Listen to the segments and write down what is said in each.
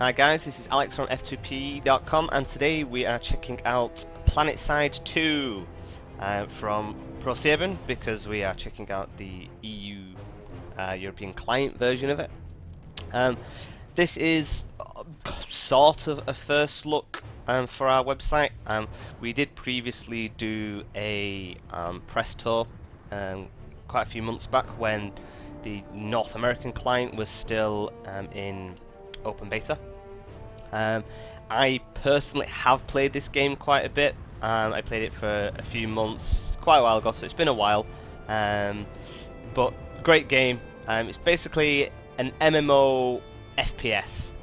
Hi guys, this is Alex from f2p.com and today we are checking out Planetside 2 from ProSaban because we are checking out the EU European client version of it. This is sort of a first look for our website. We did previously do a press tour quite a few months back when the North American client was still in open beta. I personally have played this game quite a bit. I played it for a few months, quite a while ago, so it's been a while. But great game. It's basically an MMO FPS.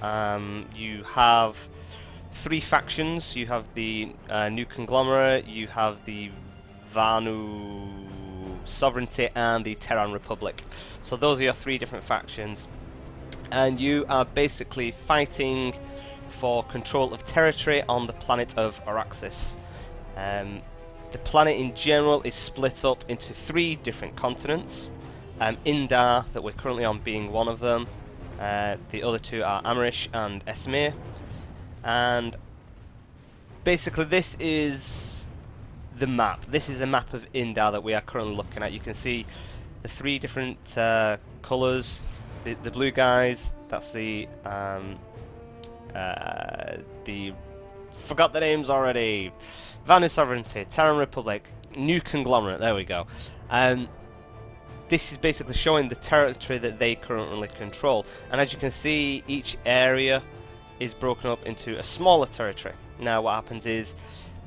You have three factions. You have the New Conglomerate, you have the Vanu Sovereignty, and the Terran Republic. So those are your three different factions. And you are basically fighting for control of territory on the planet of Araxis. The planet in general is split up into three different continents. Indar, that we're currently on, being one of them. The other two are Amerish and Esmir. And basically this is the map. This is the map of Indar that we are currently looking at. You can see the three different colours. The blue guys, that's the forgot the names already. Vanu Sovereignty, Terran Republic, New Conglomerate. There we go. This is basically showing the territory that they currently control. And as you can see, each area is broken up into a smaller territory. Now, what happens is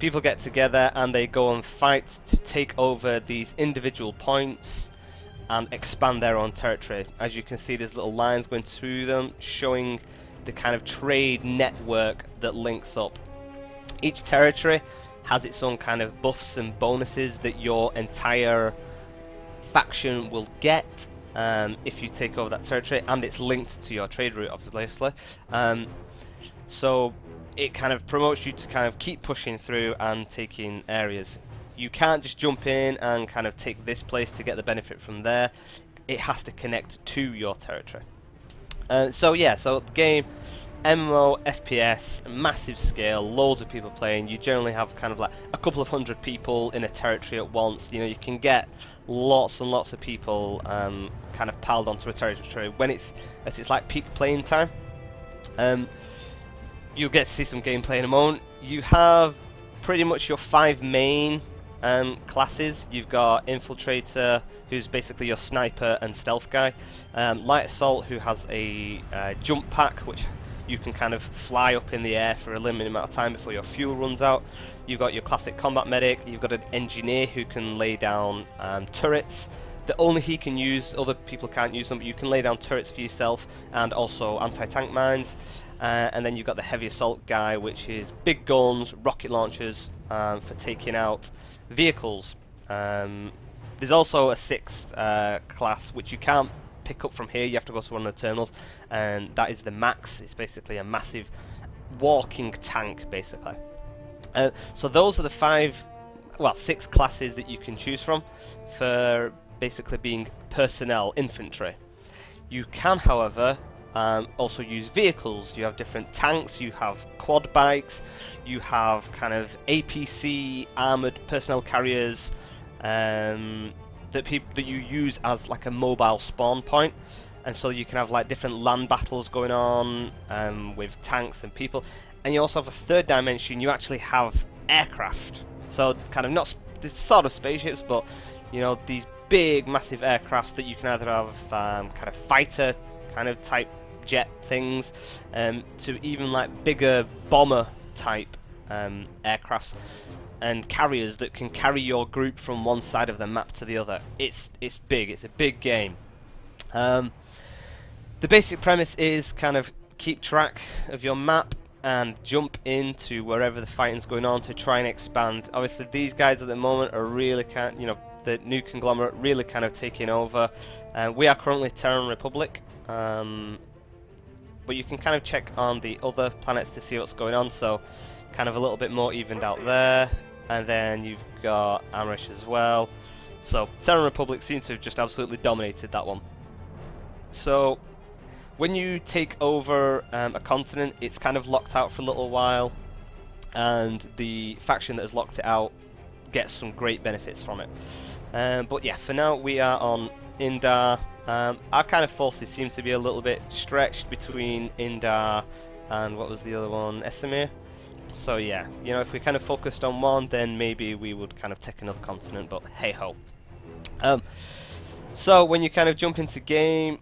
people get together and they go and fight to take over these individual points and expand their own territory. As you can see, there's little lines going through them showing the kind of trade network that links up. Each territory has its own kind of buffs and bonuses that your entire faction will get if you take over that territory, and it's linked to your trade route, obviously. So it kind of promotes you to kind of keep pushing through and taking areas. You can't just jump in and kind of take this place to get the benefit from there. It has to connect to your territory. So the game, MMO, FPS, massive scale, loads of people playing. You generally have kind of like a couple of hundred people in a territory at once. You know, you can get lots and lots of people kind of piled onto a territory when it's like peak playing time. You'll get to see some gameplay in a moment. You have pretty much your five main classes. You've got Infiltrator, who's basically your sniper and stealth guy. Light Assault, who has a jump pack, which you can kind of fly up in the air for a limited amount of time before your fuel runs out. You've got your classic combat medic. You've got an engineer who can lay down turrets that only he can use. Other people can't use them, but you can lay down turrets for yourself, and also anti-tank mines. And then you've got the heavy assault guy, which is big guns, rocket launchers for taking out vehicles. There's also a sixth class which you can't pick up from here. You have to go to one of the terminals, and that is the Max. It's basically a massive walking tank, basically. So those are the six classes that you can choose from for basically being personnel infantry. You can, however, also use vehicles. You have different tanks, you have quad bikes, you have kind of APC armoured personnel carriers that you use as like a mobile spawn point. And so you can have like different land battles going on with tanks and people. And you also have a third dimension. You actually have aircraft. So kind of not this sort of spaceships, but you know, these big massive aircrafts that you can either have kind of fighter kind of type jet things to even like bigger bomber type aircrafts and carriers that can carry your group from one side of the map to the other. It's big. It's a big game. The basic premise is kind of keep track of your map and jump into wherever the fighting's going on to try and expand. Obviously, these guys at the moment are really the New Conglomerate really kind of taking over. We are currently Terran Republic, but you can kind of check on the other planets to see what's going on. So, kind of a little bit more evened out there, and then you've got Amerish as well. So, Terran Republic seems to have just absolutely dominated that one. So, when you take over a continent, it's kind of locked out for a little while, and the faction that has locked it out gets some great benefits from it. But yeah, for now we are on Indar. Our kind of forces seem to be a little bit stretched between Indar and what was the other one, Esamir. So yeah, you know, if we kind of focused on one, then maybe we would kind of take another continent, but hey ho. So when you kind of jump into game,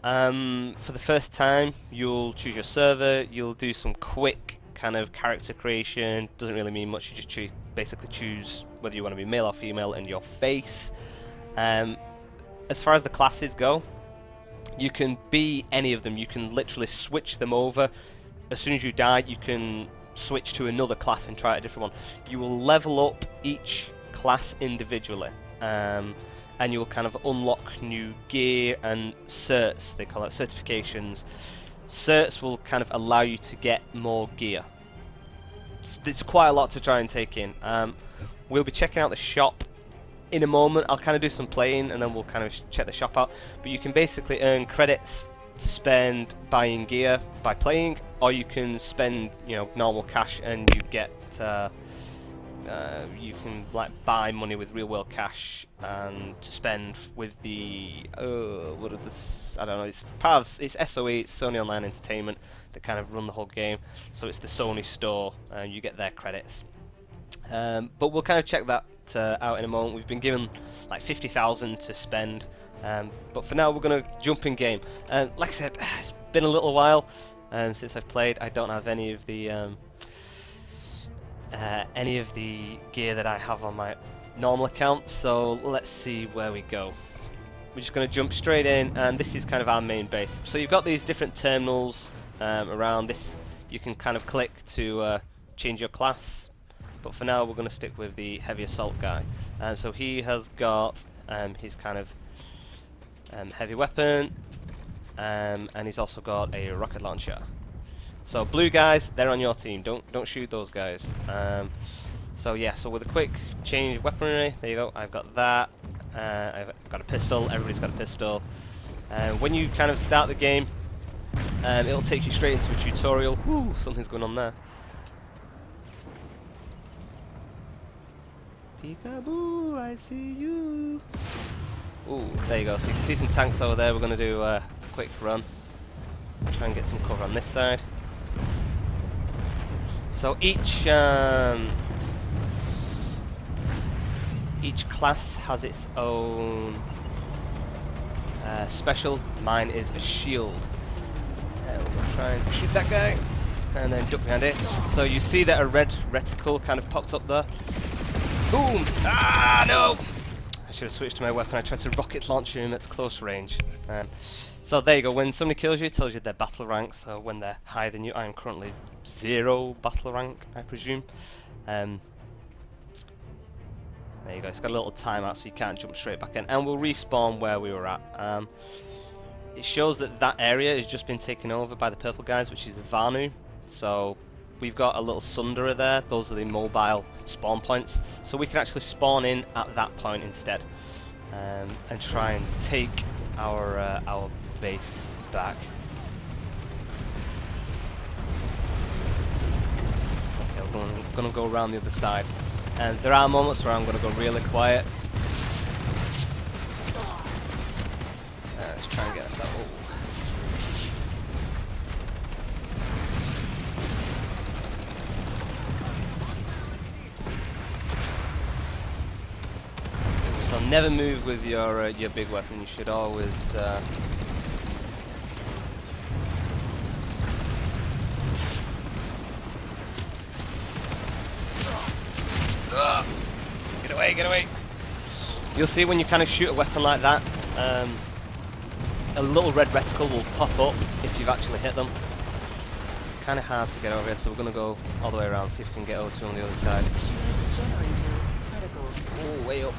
for the first time, you'll choose your server, you'll do some quick kind of character creation. Doesn't really mean much, you just basically choose whether you want to be male or female and your face. As far as the classes go, you can be any of them, you can literally switch them over. As soon as you die, you can switch to another class and try a different one. You will level up each class individually, and you will kind of unlock new gear and certs, they call it certifications. Certs will kind of allow you to get more gear. It's quite a lot to try and take in. We'll be checking out the shop in a moment. I'll kind of do some playing and then we'll kind of check the shop out. But you can basically earn credits to spend buying gear by playing, or you can spend, you know, normal cash and you get you can like buy money with real world cash and to spend with the what are this? I don't know. It's part of it's SOE, it's Sony Online Entertainment that kind of run the whole game. So it's the Sony store, and you get their credits. But we'll kind of check that out in a moment. We've been given like 50,000 to spend, but for now we're going to jump in game. Like I said, it's been a little while since I've played. I don't have any of the gear that I have on my normal account, so let's see where we go. We're just going to jump straight in, and this is kind of our main base. So you've got these different terminals around this. You can kind of click to change your class, but for now we're going to stick with the heavy assault guy. So he has got his kind of heavy weapon, and he's also got a rocket launcher. So blue guys, they're on your team. Don't shoot those guys. So yeah, so with a quick change of weaponry, there you go. I've got that. I've got a pistol. Everybody's got a pistol. When you kind of start the game, it'll take you straight into a tutorial. Ooh, something's going on there. Peekaboo, I see you. Ooh, there you go. So you can see some tanks over there. We're going to do a quick run. Try and get some cover on this side. So each class has its own special. Mine is a shield. We're going to try and shoot that guy and then duck behind it. So you see that a red reticle kind of popped up there. Boom! Ah, no! I should have switched to my weapon. I tried to rocket launch him at close range. So there you go. When somebody kills you, it tells you their battle rank. So when they're higher than you, I am currently 0 battle rank, I presume. There you go. It's got a little timeout, so you can't jump straight back in. And we'll respawn where we were at. It shows that that area has just been taken over by the purple guys, which is the Vanu. So we've got a little Sundara there. Those are the mobile spawn points. So we can actually spawn in at that point instead, and try and take our base back. Okay, we're gonna go around the other side, and there are moments where I'm gonna go really quiet. Let's try and get us out. Oh. So never move with your big weapon. You should always get away, get away. You'll see when you kind of shoot a weapon like that, a little red reticle will pop up if you've actually hit them. It's kind of hard to get over here, so we're going to go all the way around, see if we can get over to on the other side. Oh, way up.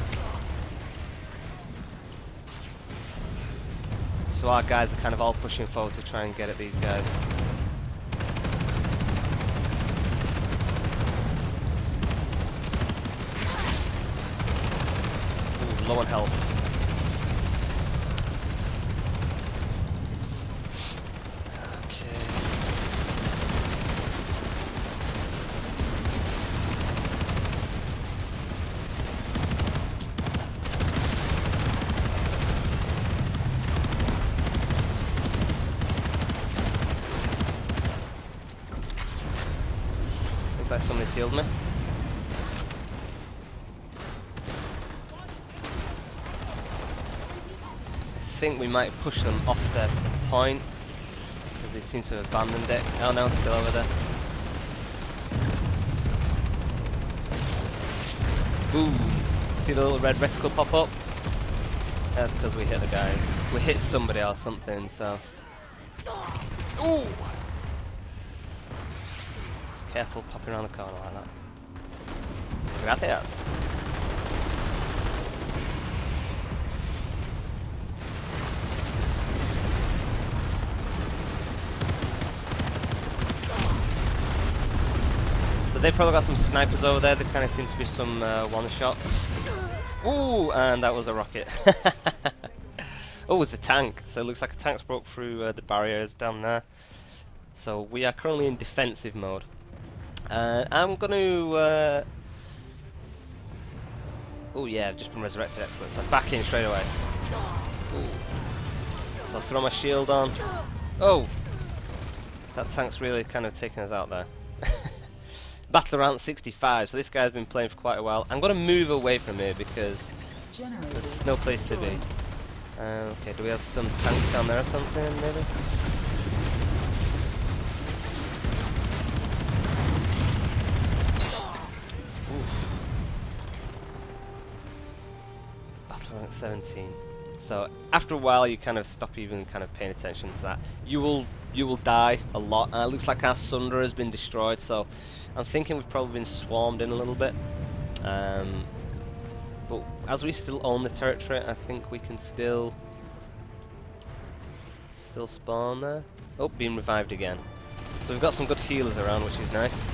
So our guys are kind of all pushing forward to try and get at these guys. Ooh, low on health. like somebody's healed me. I think we might push them off their point, because they seem to have abandoned it. Oh no, they're still over there. Ooh, see the little red reticle pop up? That's because we hit the guys. We hit somebody or something, so... Ooh! Careful popping around the corner like that. Gracias. So they've probably got some snipers over there. There kind of seems to be some one-shots. Ooh, and that was a rocket. Oh, it's a tank. So it looks like a tank's broke through the barriers down there. So we are currently in defensive mode. I'm going to... oh yeah, I've just been resurrected, excellent. So back in straight away. Ooh. So I'll throw my shield on. Oh! That tank's really kind of taking us out there. Battle around 65, so this guy's been playing for quite a while. I'm going to move away from here because there's no place to be. Okay, do we have some tanks down there or something, maybe? Oof. Battle rank 17. So after a while, you kind of stop even kind of paying attention to that. You will die a lot. It looks like our Sunder has been destroyed, so I'm thinking we've probably been swarmed in a little bit. But as we still own the territory, I think we can still spawn there. Oh, being revived again. So we've got some good healers around, which is nice.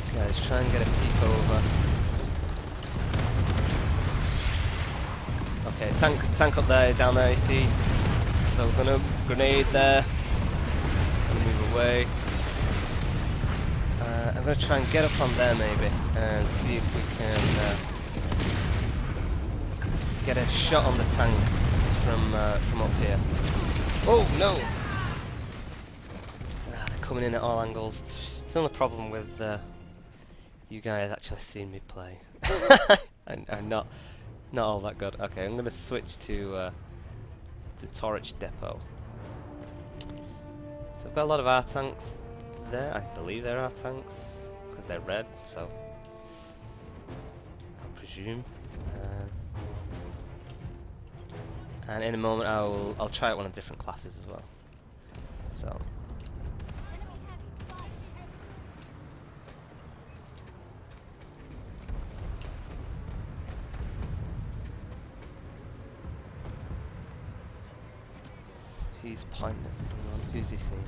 Okay, let's try and get a peek over. Okay, tank up there, down there, you see. So we're gonna grenade there. Gonna move away. I'm going to try and get up on there maybe and see if we can get a shot on the tank from up here. Oh no! They're coming in at all angles. It's the only problem with you guys actually seeing me play. I'm not all that good. Okay, I'm going to switch to Torich Depot. So I've got a lot of our tanks there. I believe there are tanks because they're red, so I presume. And in a moment, I'll try out one of the different classes as well. So. He's pointless. Who's he seeing?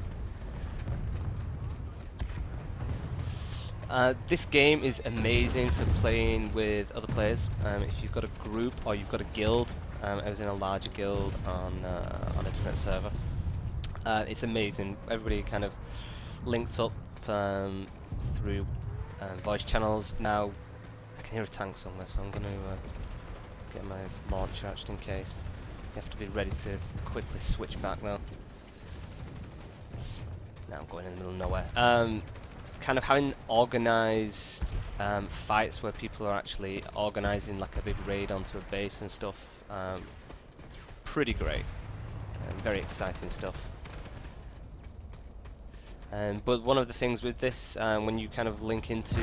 This game is amazing for playing with other players. If you've got a group or you've got a guild, I was in a larger guild on a different server. It's amazing. Everybody kind of links up through voice channels. Now I can hear a tank somewhere, so I'm going to get my launcher just in case. You have to be ready to quickly switch back now. Now I'm going in the middle of nowhere. Kind of having organised fights where people are actually organising like a big raid onto a base and stuff. Pretty great. Very exciting stuff. But one of the things with this, when you kind of link into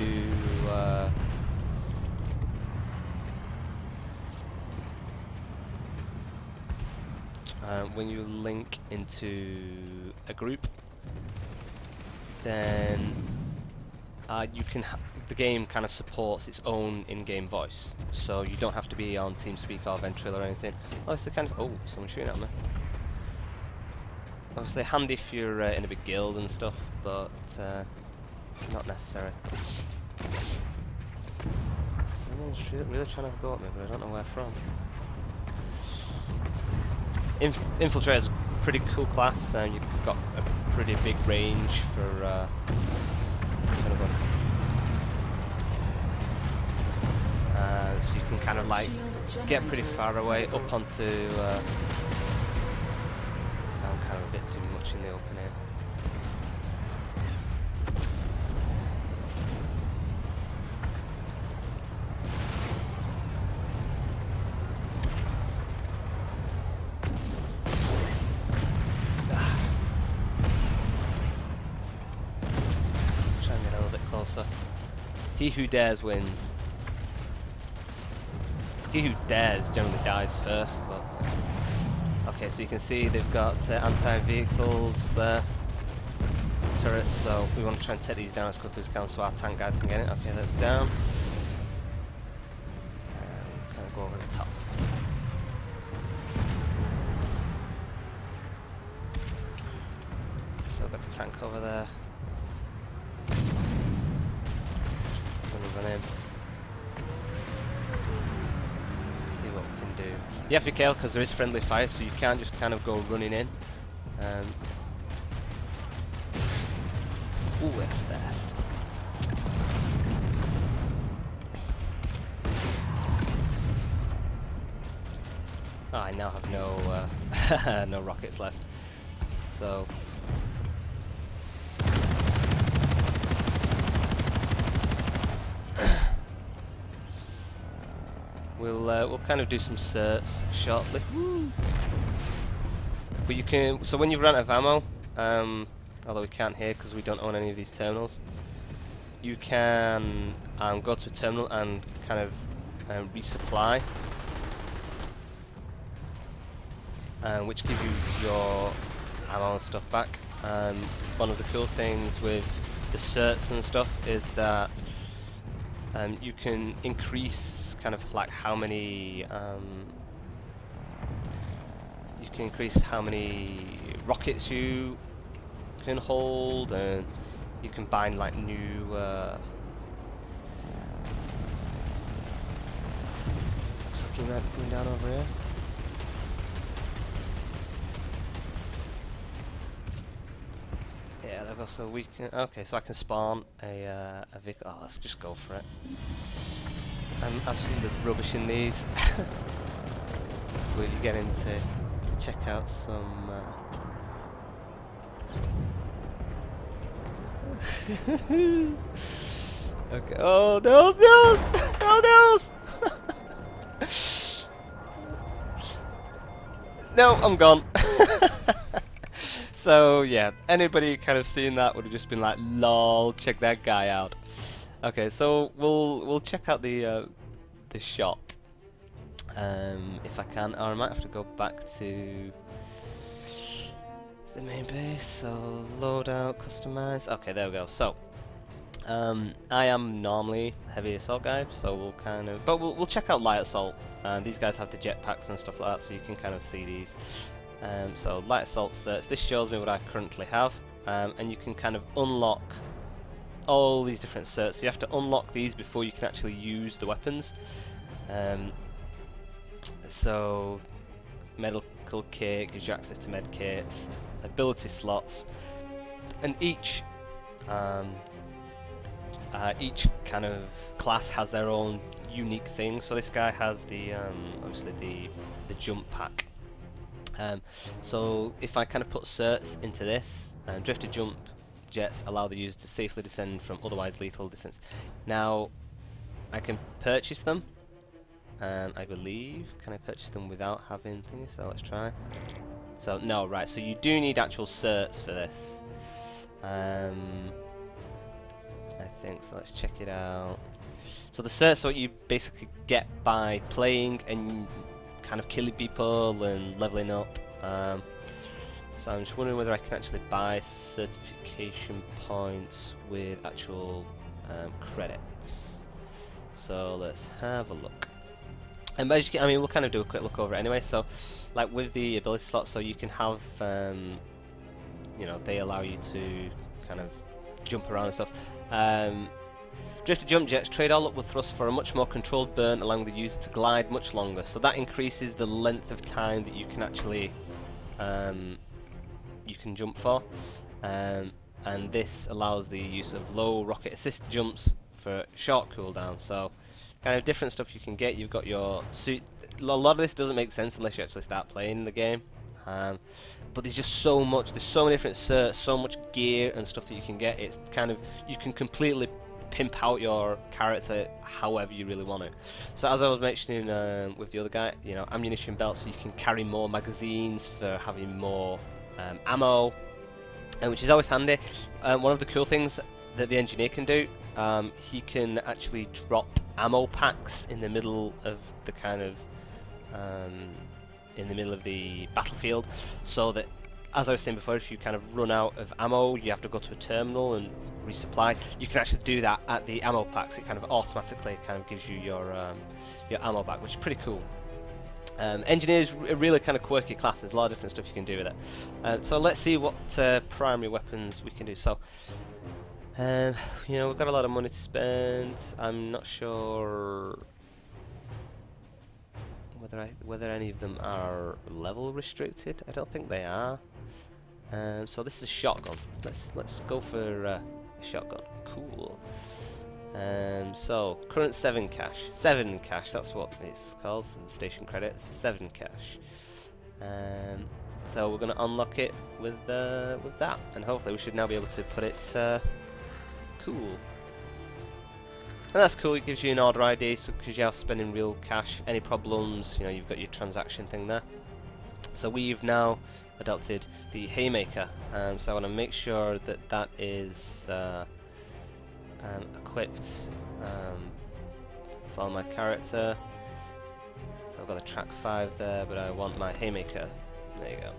when you link into a group, then you can the game kind of supports its own in-game voice, so you don't have to be on TeamSpeak or Ventrilo or anything. Obviously, kind of someone's shooting at me. Obviously, handy if you're in a big guild and stuff, but not necessary. Someone's really trying to go at me, but I don't know where from. Infiltrator's a pretty cool class, and you've got a pretty big range for kind of so you can kind of like get pretty far away up onto. I'm kind of a bit too much in the open here. closer. He who dares wins. He who dares generally dies first, but... Okay, so you can see they've got anti-vehicles there. Turrets, so we want to try and take these down as quickly as we can so our tank guys can get it. Okay, that's down. Kind of go over the top. So I've got the tank over there. Run in. See what we can do. You have to be careful because there is friendly fire, so you can't just kind of go running in. Ooh, that's fast. Oh, I now have no no rockets left. So we'll kind of do some certs shortly. Woo. But you can, so when you run out of ammo, although we can't hear because we don't own any of these terminals, you can go to a terminal and kind of resupply, which gives you your ammo and stuff back. One of the cool things with the certs and stuff is that you can increase kind of like how many rockets you can hold, and you can buy like new looks like you might be going down over here. Yeah, there we go. So we can, okay, so I can spawn a vehicle. Oh, let's just go for it. I'm absolutely rubbish in these. But you get into check out some okay. Oh no! Oh no! No, I'm gone. So yeah, anybody kind of seeing that would have just been like, "Lol, check that guy out." Okay, so we'll check out the shop if I can, or I might have to go back to the main base. So loadout, customize. Okay, there we go. So I am normally heavy assault guy, so we'll kind of, but we'll check out light assault. These guys have the jetpacks and stuff like that, so you can kind of see these. So light assault certs. This shows me what I currently have, and you can kind of unlock all these different certs. So you have to unlock these before you can actually use the weapons. So medical kit gives you access to med kits, ability slots, and each kind of class has their own unique thing. So this guy has the obviously the jump pack. So if I kind of put certs into this, drifted jump jets allow the user to safely descend from otherwise lethal distance. Now I can purchase them, and I believe, can I purchase them without having thingy? So let's try. So no, right, so you do need actual certs for this. I think so. Let's check it out. So the certs are what you basically get by playing and kind of killing people and leveling up. So I'm just wondering whether I can actually buy certification points with actual credits. So let's have a look. And as you can, I mean, we'll kind of do a quick look over it anyway. So, like with the ability slots, so you can have, you know, they allow you to kind of jump around and stuff. Drifted jump jets trade all upward thrust for a much more controlled burn, allowing the user to glide much longer. So that increases the length of time that you can actually you can jump for, and this allows the use of low rocket assist jumps for short cooldown. So kind of different stuff you can get. You've got your suit. A lot of this doesn't make sense unless you actually start playing the game. But there's just so much. There's so many different certs, so much gear and stuff that you can get. It's kind of, you can completely pimp out your character however you really want it. So as I was mentioning with the other guy, you know, ammunition belts, so you can carry more magazines for having more ammo, which is always handy. One of the cool things that the engineer can do he can actually drop ammo packs in the middle of the in the middle of the battlefield, so that, as I was saying before, if you kind of run out of ammo, you have to go to a terminal and resupply. You can actually do that at the ammo packs. It kind of automatically kind of gives you your ammo back, which is pretty cool. Engineer's a really kind of quirky class. There's a lot of different stuff you can do with it. So let's see what primary weapons we can do. So, you know, we've got a lot of money to spend. I'm not sure whether any of them are level restricted. I don't think they are. So this is a shotgun. Let's go for a shotgun. Cool. So current 7 cash. 7 cash. That's what it's called. So the station credits. 7 cash. So we're going to unlock it with that, and hopefully we should now be able to put it. Cool. And that's cool. It gives you an order ID, so because you are spending real cash. Any problems, you know, you've got your transaction thing there. So we've now adopted the Haymaker. So I want to make sure that that is equipped for my character. So I've got the track 5 there, but I want my Haymaker. There you go.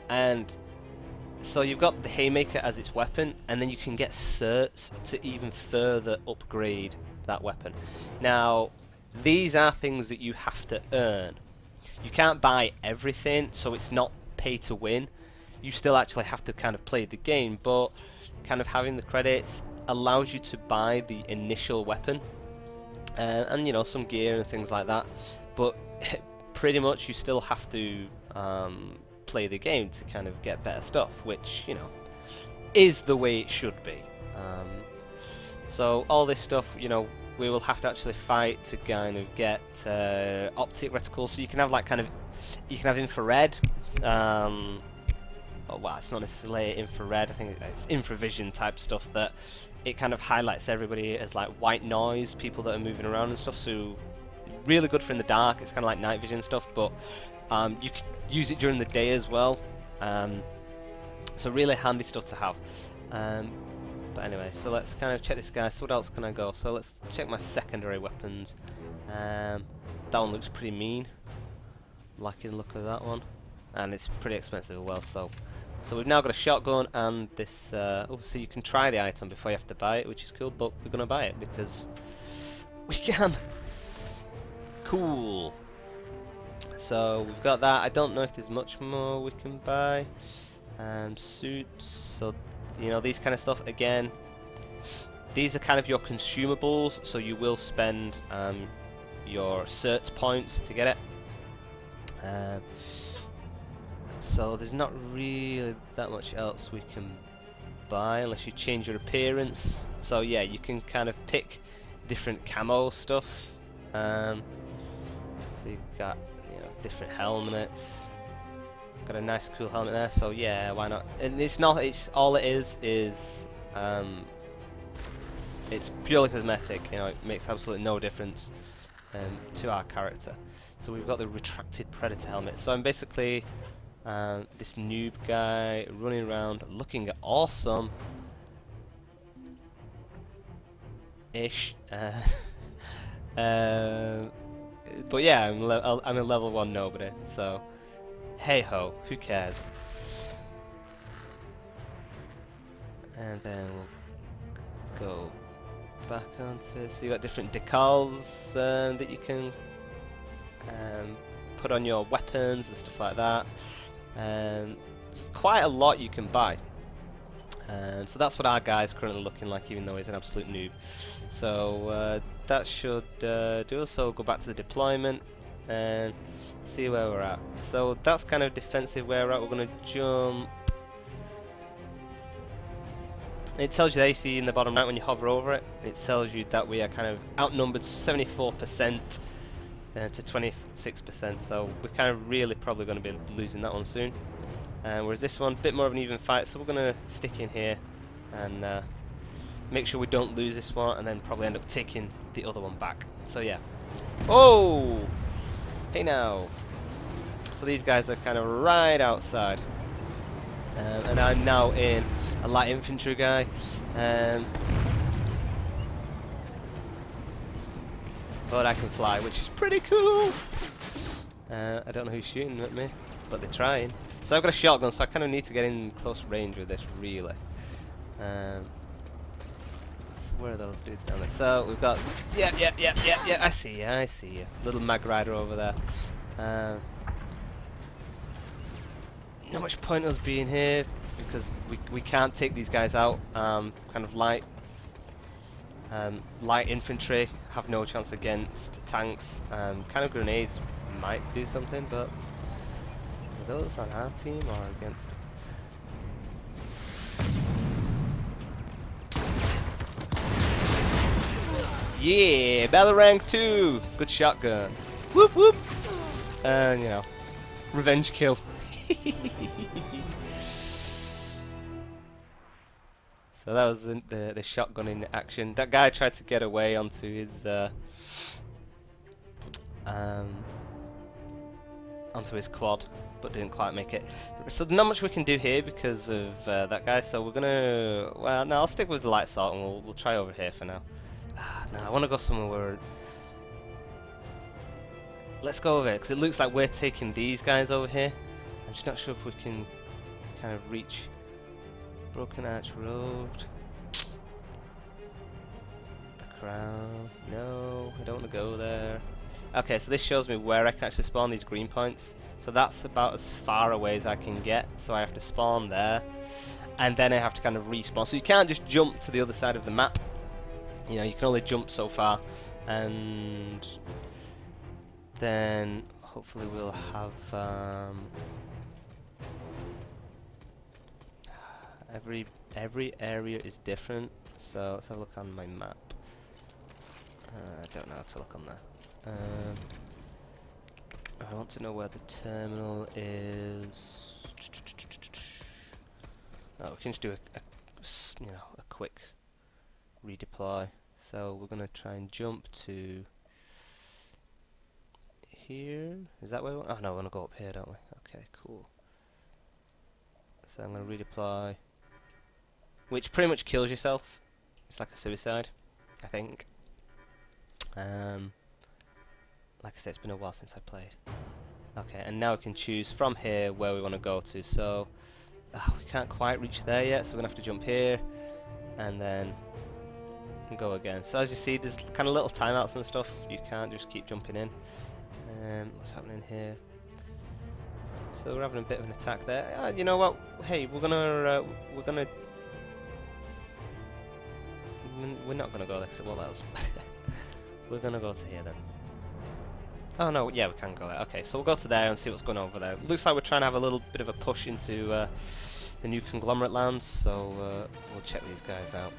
And so you've got the Haymaker as its weapon, and then you can get certs to even further upgrade that weapon. Now, these are things that you have to earn. You can't buy everything, so it's not pay to win. You still actually have to kind of play the game, but kind of having the credits allows you to buy the initial weapon, and you know, some gear and things like that. But pretty much you still have to play the game to kind of get better stuff, which, you know, is the way it should be. So all this stuff, you know, we will have to actually fight to kind of get optic reticles, so you can have like kind of, you can have infrared. Oh, well, it's not necessarily infrared. I think it's infravision type stuff that it kind of highlights everybody as like white noise, people that are moving around and stuff. So really good for in the dark. It's kind of like night vision stuff, but you can use it during the day as well. So really handy stuff to have. But anyway, so let's kind of check this guy. So what else can I go? So let's check my secondary weapons. That one looks pretty mean. I'm liking the look of that one, and it's pretty expensive as well. So we've now got a shotgun and this. Oh, so you can try the item before you have to buy it, which is cool. But we're gonna buy it because we can. Cool. So we've got that. I don't know if there's much more we can buy. Suits. So, you know, these kind of stuff. Again, these are kind of your consumables. So you will spend your cert points to get it. So there's not really that much else we can buy unless you change your appearance. So yeah, you can kind of pick different camo stuff. So you've got, you know, different helmets. Got a nice cool helmet there, so yeah, why not? And it's not, it's all it is it's purely cosmetic, you know, it makes absolutely no difference to our character. So we've got the retracted predator helmet. So I'm basically this noob guy running around looking awesome ish. But yeah, I'm a level 1 nobody, so hey ho, who cares? And then we'll go back onto it. So you got different decals that you can put on your weapons and stuff like that. It's quite a lot you can buy. So that's what our guy's currently looking like, even though he's an absolute noob. So that should do us. So we'll go back to the deployment and see where we're at. So that's kind of defensive where we're at. We're going to jump. It tells you there, you see in the bottom right when you hover over it, it tells you that we are kind of outnumbered 74% to 26%. So we're kind of really probably going to be losing that one soon. Whereas this one, a bit more of an even fight. So we're going to stick in here and make sure we don't lose this one, and then probably end up taking the other one back. So yeah. Oh! Hey now. So these guys are kind of right outside. And I'm now in a light infantry guy. but I can fly, which is pretty cool. I don't know who's shooting at me, but they're trying. So I've got a shotgun, so I kind of need to get in close range with this, really. So where are those dudes down there? So we've got, yeah, I see you. Little mag rider over there. Not much point us being here because we can't take these guys out. Kind of light infantry have no chance against tanks. Kind of grenades might do something, but are those on our team or against us? Yeah, battle rank 2. Good shotgun. Whoop whoop. And you know, revenge kill. So that was the shotgun in action. That guy tried to get away onto his quad, but didn't quite make it. So not much we can do here because of that guy. So we're gonna, well, no, I'll stick with the light assault and we'll try over here for now. No, I want to go somewhere where. Let's go over here because it looks like we're taking these guys over here. I'm just not sure if we can kind of reach Broken Arch Road. The Crown. No, I don't want to go there. Okay, so this shows me where I can actually spawn these green points. So that's about as far away as I can get. So I have to spawn there, and then I have to kind of respawn. So you can't just jump to the other side of the map. You know, you can only jump so far, and then hopefully we'll have every area is different. So let's have a look on my map. I don't know how to look on there. I want to know where the terminal is. Oh, we can just do a quick redeploy. So we're gonna try and jump to here. Is that where we want? Oh no, we're gonna go up here, don't we? Okay, cool. So I'm gonna redeploy, which pretty much kills yourself. It's like a suicide, I think. Like I said, it's been a while since I played. Okay, and now we can choose from here where we want to go to. So we can't quite reach there yet, so we're gonna have to jump here and then go again. So as you see, there's kind of little timeouts and stuff. You can't just keep jumping in. What's happening here? So we're having a bit of an attack there. You know what? Hey, we're not gonna go there. So what else? We're gonna go to here then. Oh no, yeah, we can go there. Okay, so we'll go to there and see what's going on over there. Looks like we're trying to have a little bit of a push into the new conglomerate lands. So we'll check these guys out.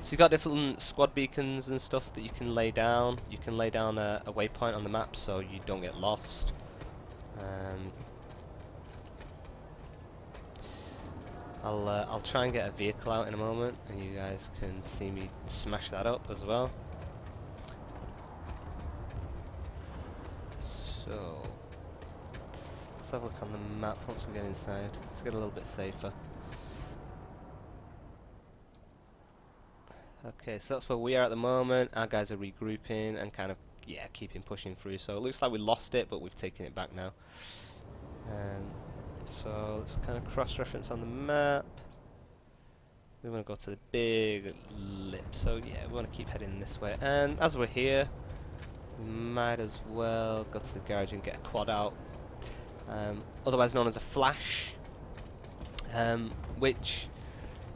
So you've got different squad beacons and stuff that you can lay down. You can lay down a waypoint on the map so you don't get lost. I'll try and get a vehicle out in a moment, and you guys can see me smash that up as well. So let's have a look on the map once we get inside. Let's get a little bit safer. Okay, so that's where we are at the moment. Our guys are regrouping and kind of, yeah, keeping pushing through. So it looks like we lost it, but we've taken it back now. So let's kind of cross-reference on the map. We want to go to the big lip. So yeah, we want to keep heading this way. And as we're here, we might as well go to the garage and get a quad out. Otherwise known as a flash, which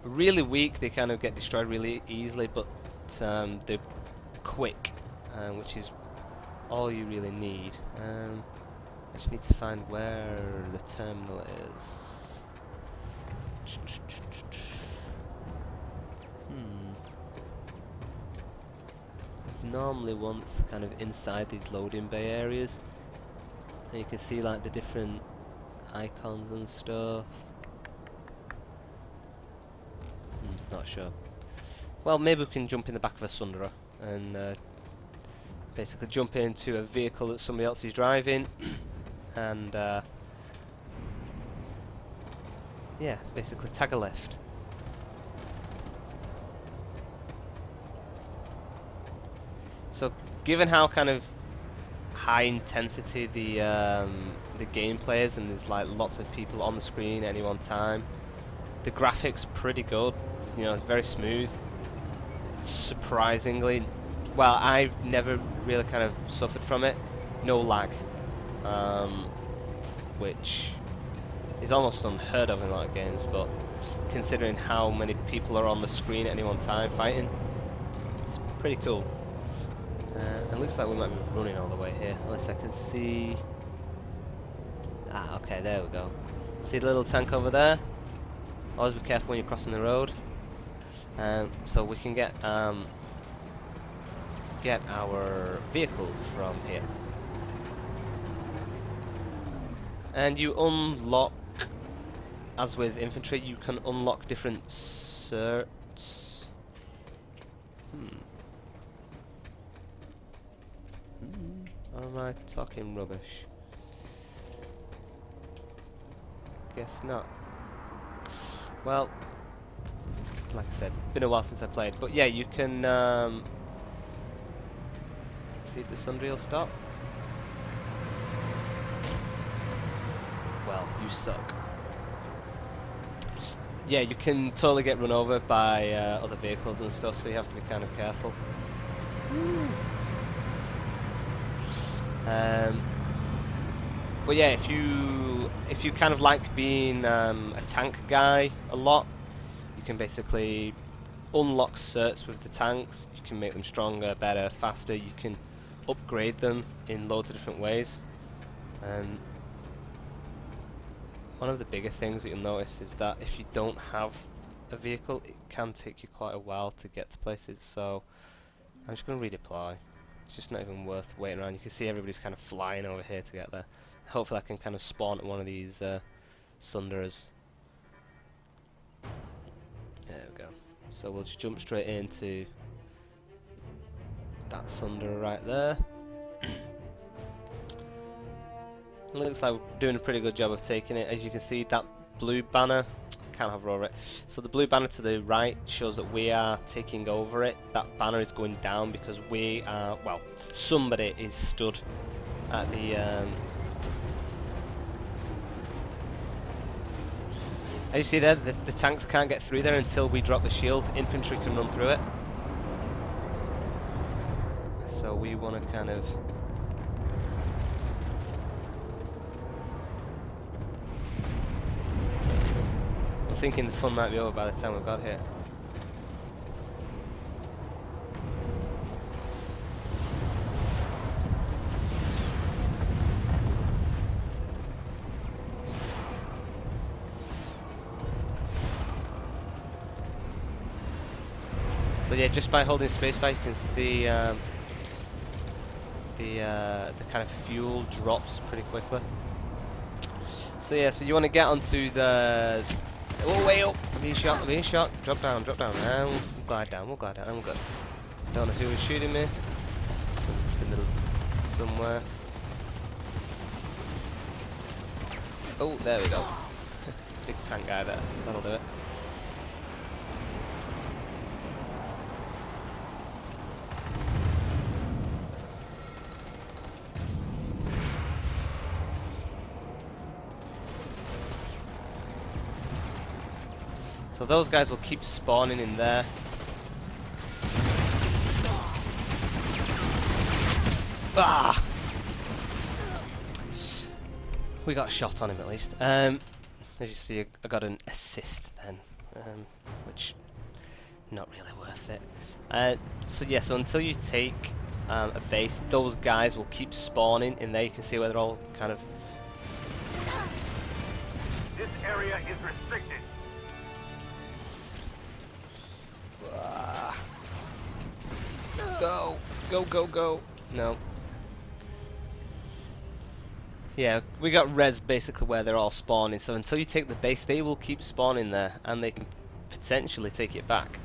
are really weak. They kind of get destroyed really easily, but they're quick, which is all you really need. I just need to find where the terminal is. It's normally once kind of inside these loading bay areas, and you can see like the different icons and stuff. Not sure. Well, maybe we can jump in the back of a Sunderer and basically jump into a vehicle that somebody else is driving. And yeah, basically tag a left. So, given how kind of high intensity the gameplay is, and there's like lots of people on the screen at any one time, the graphics pretty good. You know, it's very smooth. Surprisingly, well, I've never really kind of suffered from it. No lag, which is almost unheard of in a lot of games, but considering how many people are on the screen at any one time fighting, it's pretty cool. It looks like we might be running all the way here, unless I can see... Ah, okay, there we go. See the little tank over there? Always be careful when you're crossing the road. So we can get our vehicle from here. And you unlock, as with infantry, you can unlock different certs. Or am I talking rubbish? Guess not. Well, like I said, been a while since I played, but yeah, you can see if the sundry will stop. Well, you suck. Yeah, you can totally get run over by other vehicles and stuff, so you have to be kind of careful. But yeah, if you kind of like being a tank guy a lot, you can basically unlock certs with the tanks. You can make them stronger, better, faster. You can upgrade them in loads of different ways. One of the bigger things that you'll notice is that if you don't have a vehicle, it can take you quite a while to get to places. So I'm just going to redeploy. It's just not even worth waiting around. You can see everybody's kind of flying over here to get there. Hopefully I can kind of spawn at one of these Sunderers. There we go. So we'll just jump straight into that Sunderer right there. Looks like we're doing a pretty good job of taking it. As you can see, that blue banner, can't hover over it. So the blue banner to the right shows that we are taking over it. That banner is going down because we are, well, somebody is stood at the as you see there, the tanks can't get through there until we drop the shield. Infantry can run through it. So we want to kind of... I'm thinking the fun might be over by the time we got here. So yeah, just by holding spacebar you can see the kind of fuel drops pretty quickly. So yeah, so you want to get onto the... Oh, way up! I'm being shot, drop down. And we'll glide down, I'm good. Don't know who was shooting me. In the middle somewhere. Oh, there we go. Big tank guy there, that'll do it. So those guys will keep spawning in there. Ah! We got a shot on him at least. As you see, I got an assist then, which not really worth it. So yeah, so until you take a base, those guys will keep spawning in there. You can see where they're all kind of... This area is restricted. Go. No. Yeah, we got res basically where they're all spawning, so until you take the base, they will keep spawning there, and they can potentially take it back.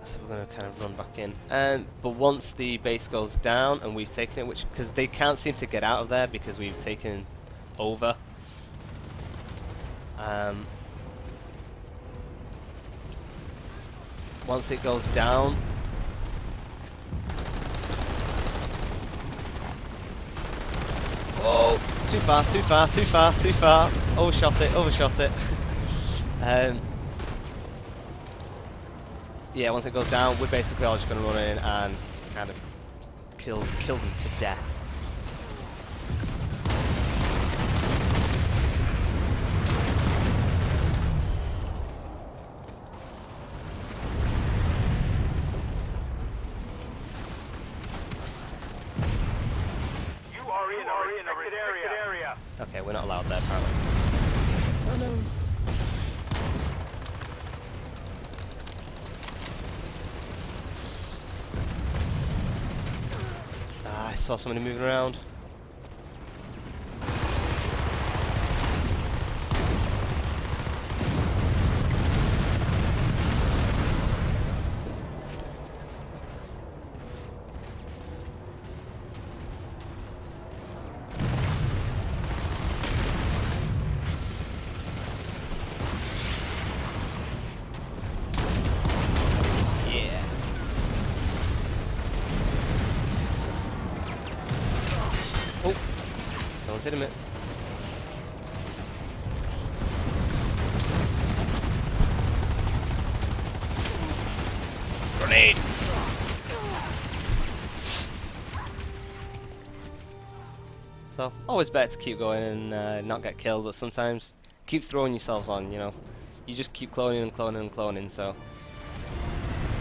So we're going to kind of run back in. But once the base goes down, and we've taken it, which because they can't seem to get out of there because we've taken over. once it goes down. Whoa! Too far, too far, too far, too far. Overshot it, overshot it. Yeah, once it goes down, we're basically all just going to run in and kind of kill them to death. You are in a restricted area. Okay, we're not allowed there apparently. Oh no. I saw somebody moving around. Yeah. Oh, someone's hitting it. Grenade. So, always better to keep going and not get killed, but sometimes keep throwing yourselves on, you know. You just keep cloning and cloning and cloning, so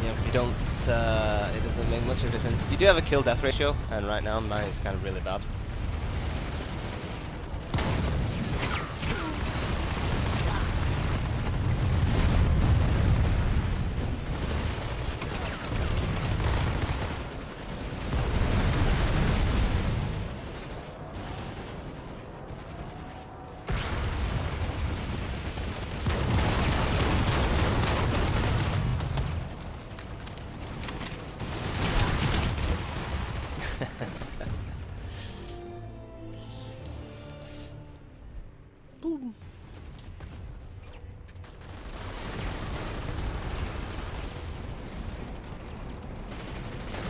you know, you don't, it doesn't make much of a difference. You do have a kill death ratio, and right now mine is kind of really bad. Boom.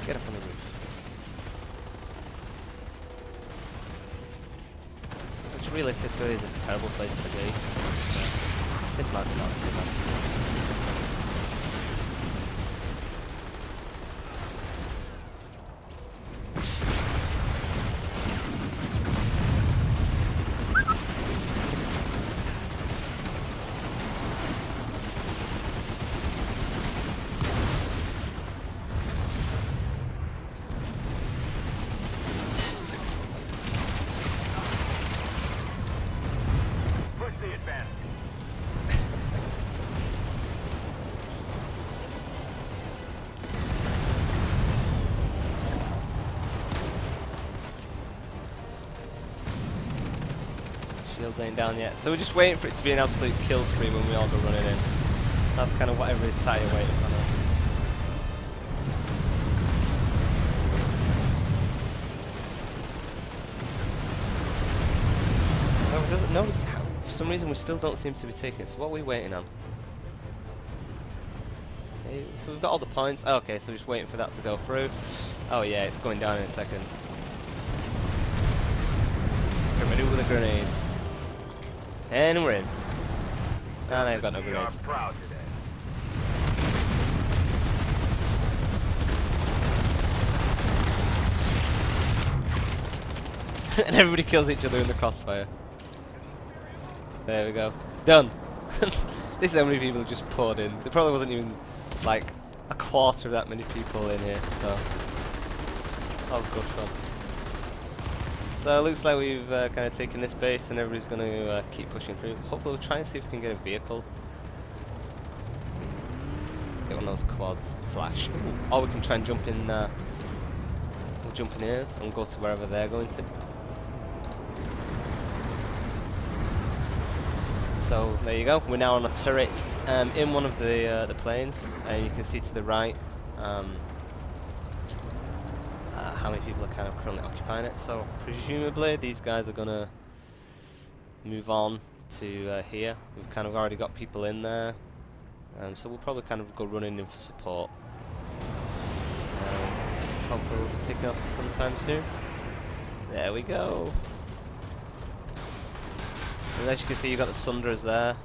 Get up on the roof. Which realistically is a terrible place to be. So this might be not too bad. Push the advance. Shields ain't down yet. So we're just waiting for it to be an absolute kill spree when we all go running in. That's kind of what everybody's sat here waiting for now. No, it doesn't notice how, for some reason we still don't seem to be taking it. So what are we waiting on? Okay, so we've got all the points. Oh, okay, so we're just waiting for that to go through. Oh yeah, it's going down in a second. Get ready with a grenade. And we're in. Ah, they've got no We are grenades. proud today. And everybody kills each other in the crossfire. There we go. Done. This is how many people just poured in. There probably wasn't even like a quarter of that many people in here, so that was good fun. So it looks like we've kind of taken this base and everybody's going to keep pushing through. Hopefully we'll try and see if we can get a vehicle. Get one of those quads. Flash. Ooh. Or we can try and jump in, we'll jump in here and go to wherever they're going to. So there you go. We're now on a turret in one of the planes, and you can see to the right how many people are kind of currently occupying it. So presumably these guys are gonna move on to here. We've kind of already got people in there. So we'll probably kind of go running in for support. Hopefully we'll be taking off sometime soon. There we go. And as you can see, you've got the Sunderers there.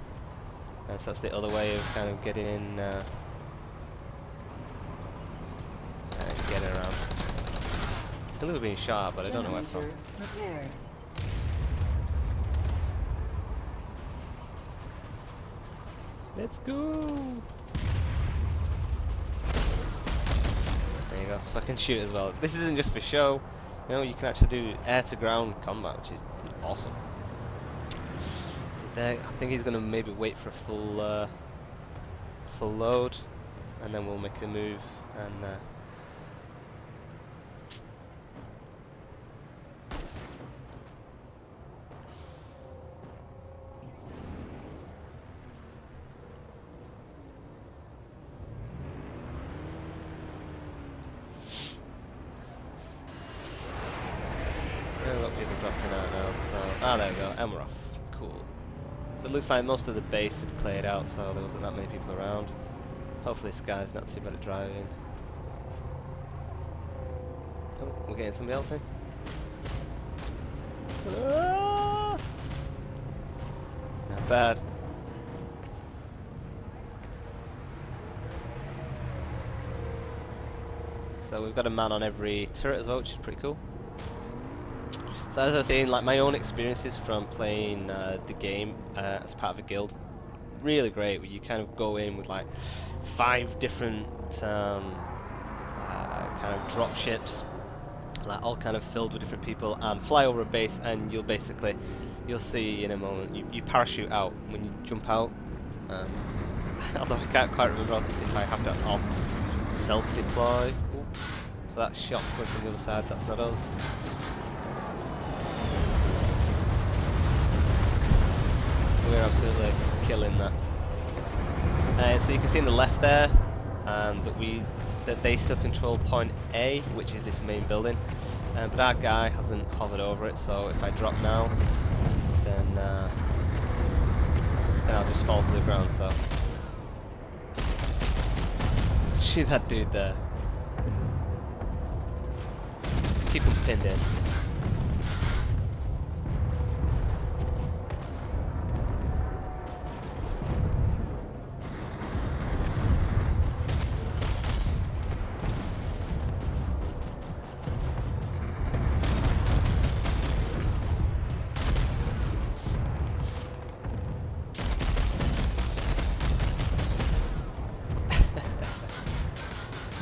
So that's the other way of kind of getting in, and getting around. I believe we're being shot at, but I don't know where from. Repaired. Let's go! There you go, so I can shoot as well. This isn't just for show, you know, you can actually do air-to-ground combat, which is awesome. So there, I think he's going to maybe wait for a full load, and then we'll make a move, and we've got people dropping out now, so... there we go, and we're off. Cool. So it looks like most of the base had cleared out, so there wasn't that many people around. Hopefully this guy's not too bad at driving. Oh, we're getting somebody else in. Ah! Not bad. So we've got a man on every turret as well, which is pretty cool. So as I was saying, like my own experiences from playing the game as part of a guild, really great. Where you kind of go in with like 5 different kind of drop ships, like all kind of filled with different people, and fly over a base, and you'll see in a moment you parachute out when you jump out. Although I can't quite remember if I have to self-deploy. So that shot's coming from the other side. That's not us. We're absolutely killing that. So you can see in the left there that they still control point A, which is this main building, but our guy hasn't hovered over it. So if I drop now, then I'll just fall to the ground. So shoot that dude there. Keep him pinned in.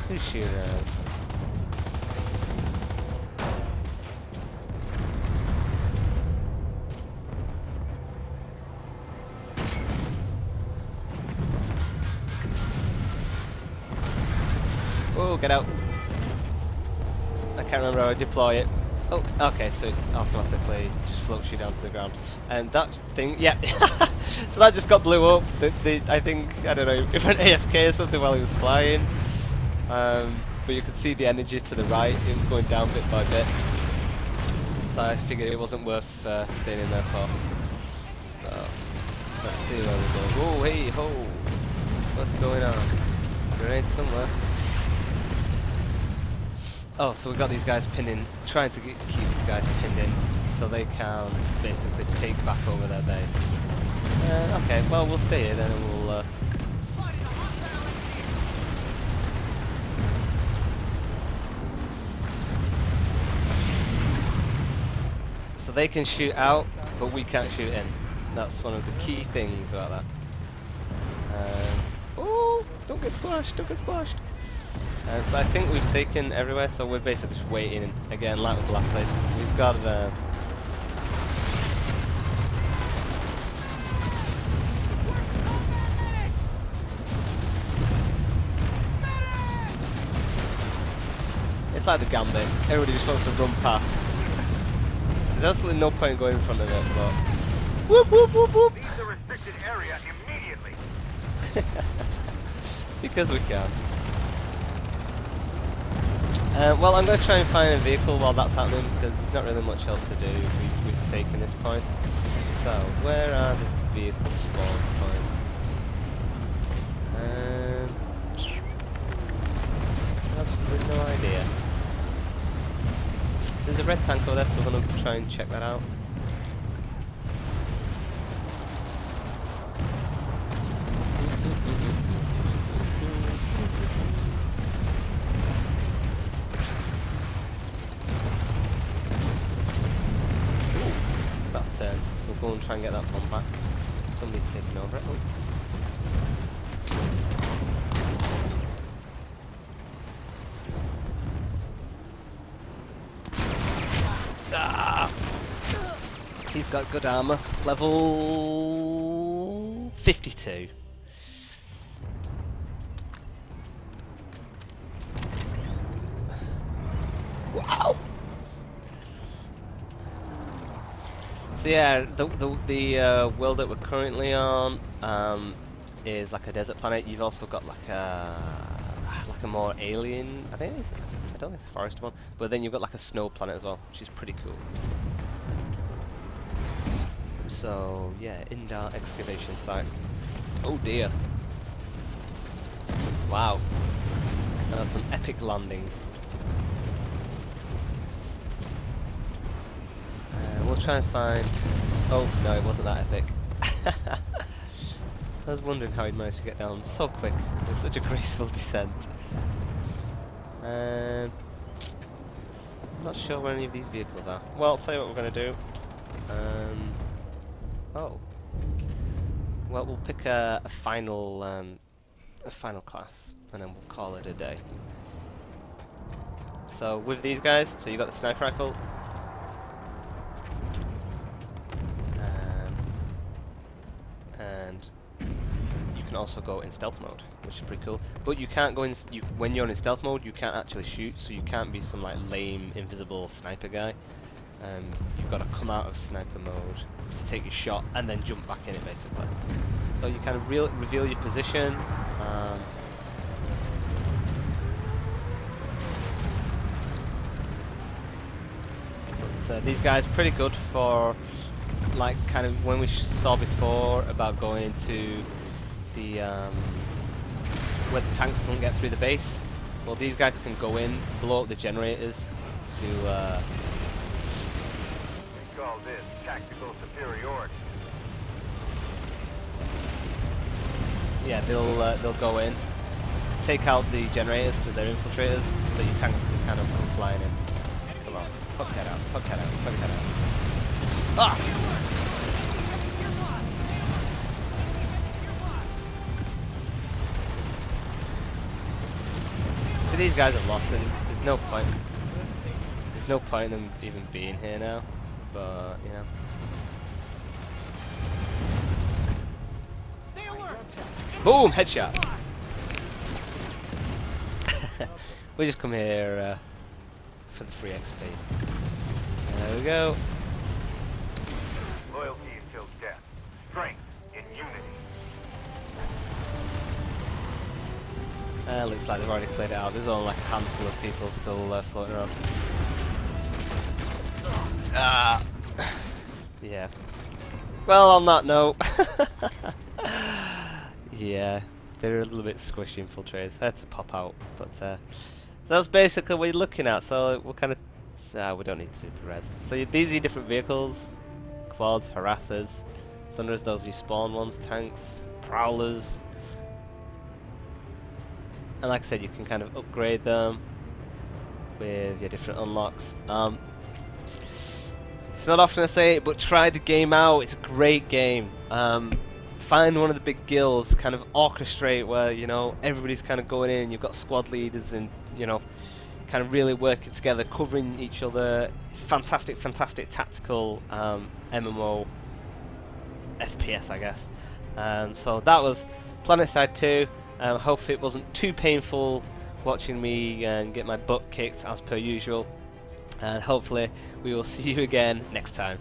Who's shooting at us? Oh, get out. I can't remember how I deploy it. Oh, okay, so it automatically just floats you down to the ground. And that thing, yeah. So that just got blew up. I think, I don't know, it went AFK or something while he was flying. But you could see the energy to the right, it was going down bit by bit. So I figured it wasn't worth staying in there for. So, let's see where we go. Oh, hey, ho! What's going on? Grenade somewhere. Oh, so we've got these guys pinned in, trying to keep these guys pinned in so they can basically take back over their base. Okay, well, we'll stay here then and we'll... So they can shoot out, but we can't shoot in. That's one of the key things about that. Oh, don't get squashed, don't get squashed. So I think we've taken everywhere, so we're basically just waiting. Again, like with the last place, we've got... It's like the gambit. Everybody just wants to run past. There's absolutely no point going in front of it, but... Whoop, whoop, whoop, whoop! Leave the restricted area immediately. Because we can. Well, I'm going to try and find a vehicle while that's happening, because there's not really much else to do. We've taken this point. So, where are the vehicle spawn points? red tank over there, so we're going to try and check that out. That's turn, so we'll go and try and get that bomb back. Somebody's taking over it. Oh. Ah! He's got good armor. Level 52. Wow! So yeah, the world that we're currently on is like a desert planet. You've also got like a more alien. I don't think it's a forest one, but then you've got like a snow planet as well, which is pretty cool. So yeah, indoor excavation site. Oh dear! Wow, that was some epic landing. We'll try and find... Oh, no, it wasn't that epic. I was wondering how he managed to get down so quick. It's such a graceful descent. I'm not sure where any of these vehicles are. Well, I'll tell you what we're going to do. Oh. Well, we'll pick a final class, and then we'll call it a day. So, with these guys, so you got the sniper rifle. And you can also go in stealth mode, which is pretty cool. But you can't go in. When you're in stealth mode, you can't actually shoot, so you can't be some like lame invisible sniper guy. You've got to come out of sniper mode to take your shot and then jump back in it, basically. So you kind of reveal your position. But these guys pretty good for. Like kind of when we saw before about going into the where the tanks can't get through the base. Well, these guys can go in, blow up the generators to. We call this tactical superiority. Yeah, they'll go in, take out the generators because they're infiltrators, so that your tanks can kind of come flying in. Come on, poke that out, poke that out, poke that out. Ah! So these guys are lost, and there's no point. There's no point in them even being here now, but you know. Stay alert. Boom! Headshot! We just come here for the free XP. There we go. Loyalty until death. Strength in unity. Looks like they've already played it out. There's only like a handful of people still floating around. Yeah. Well, on that note, yeah, they're a little bit squishy infiltrators. I had to pop out, but that's basically what you're looking at. So we're kind of we don't need super res. So these are your different vehicles: quads, harassers. So there's those you spawn ones, tanks, prowlers. And like I said, you can kind of upgrade them with your different unlocks. It's not often I say it, but try the game out. It's a great game. Find one of the big guilds, kind of orchestrate where, you know, everybody's kind of going in. You've got squad leaders and, you know, kind of really working together, covering each other. It's fantastic, fantastic tactical MMO FPS, I guess. So that was Planetside 2. Hopefully it wasn't too painful watching me get my butt kicked as per usual, and hopefully we will see you again next time.